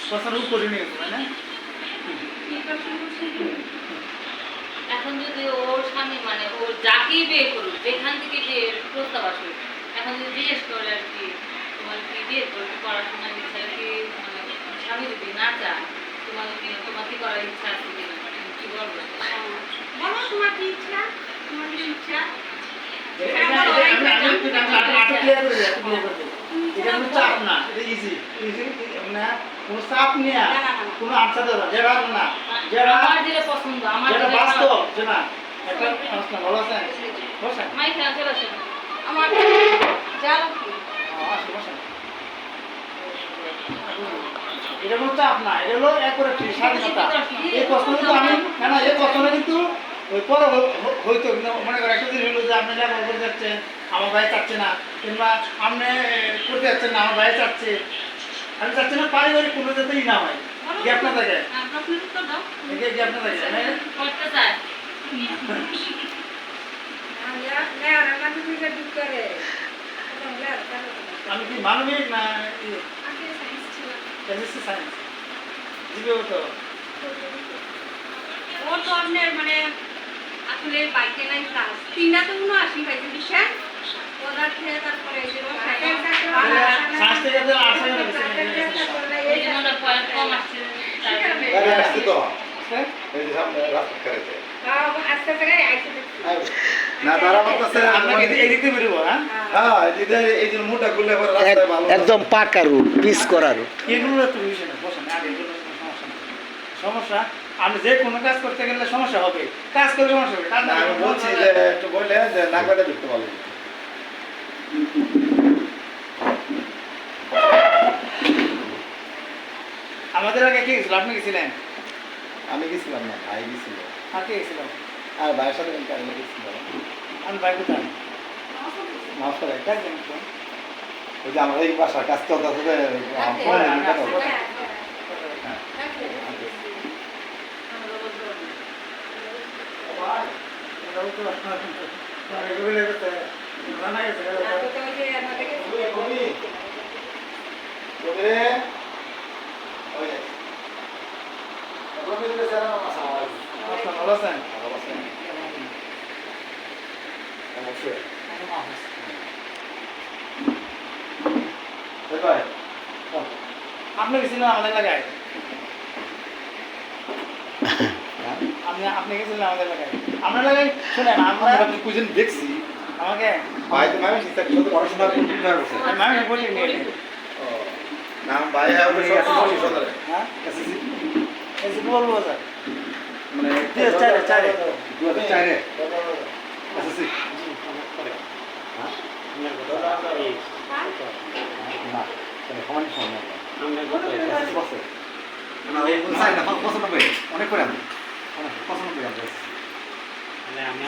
প্রশ্ন করে নিয়ে গেছে না এখন যদি ওর স্বামী মানে ও যাকেই বিয়ে করুক যেখান থেকে যে প্রস্তাব আসবে এখন যদি জিজ্ঞেস করে আর কি তোমার কি বিয়ে করবে পড়াশোনার ইচ্ছা কি মানে স্বামী যদি না চায় তোমার কি করার ইচ্ছা আছে কিনা কি বলবে বলো তোমার কি ইচ্ছা তোমার কি ইচ্ছা চাপ না এটা ইজি না কোনো চাপ নিয়ে কোনো আনসার দেওয়া যেটা না আমার যেটা পছন্দ আমার যেটা যেটা বাস্তব যে না একটা প্রশ্ন ভালো আছে বসেন মাই খেলা চলে আসেন আমার যা লাগবে আসেন বসেন এটা কোনো চাপ না এটা হলো একবারে স্বাধীনতা এই প্রশ্ন কিন্তু আমি না এই প্রশ্নটা কিন্তু ওই পরে হয়তো মনে করেন একটা জিনিস হলো যে আপনি লেখাপড়া করতে যাচ্ছেন আমার ভাই চাচ্ছে না কিংবা আপনি করতে যাচ্ছেন না আমার ভাই চাচ্ছে আমি চাচ্ছি না পারিবারিক কোনো যাতেই না হয় গ্যাপ না থাকে প্রশ্নের উত্তর দাও গ্যাপ না থাকে করতে চায় আমি কি মানবিক না সায়েন্স জীবন তো ওর তো আপনার মানে আসলে বাইকে নাই ক্লাস তিনটা তো 79 পাইছে বিশ্বাস পদার্থে তারপরে এই যে সায়েন্স থেকে তো 8 হাজার এই যে মনে পয়েন্ট কম আসছে আসতে তো এই যে সামনে রাস্তা করেছে আস্তে আস্তে আইছে না তারা বলতেছে আপনাকে এদিকে বেরোবো হ্যাঁ হ্যাঁ এই যে মোটা গুলো রাস্তায় ভালো একদম পাকা রুট পিস করা রুট এগুলো তো বিষয় না বসেন আগে এগুলো সমস্যা না সমস্যা আমি যে কোনো কাজ করতে গেলে সমস্যা হবে কাজ করে সমস্যা হবে কাজ না আমি বলছি যে একটু বললে যে নাগবাটা ঢুকতে পারবে আমাদের আগে কে গেছিল আপনি গেছিলেন আমি গেছিলাম না ভাই গেছিল আর কে গেছিলাম আর ভাইয়ের সাথে আমি কাজে গেছিল আমি ভাই কোথায় মাফ করে দেখবেন তো ওই যে আমার এই বাসার কাজ চলতেছে ভালো আছেন আপনি গেছিলেন আমাদের এলাকায় আপনি গেছিলেন আমাদের এলাকায় আপনার এলাকায় শুনেন আমরা আপনি কুজন দেখছি আমাকে ভাই তো আমি সাথে পড়াশোনা করতে আমি বলি নিয়ে না ভাই হবে সব হ্যাঁ এসে বলবো স্যার মানে চারে চারে 2004 এ এসএসসি না সমান সমান না এই 95 অনেক করে আমি 95 আমি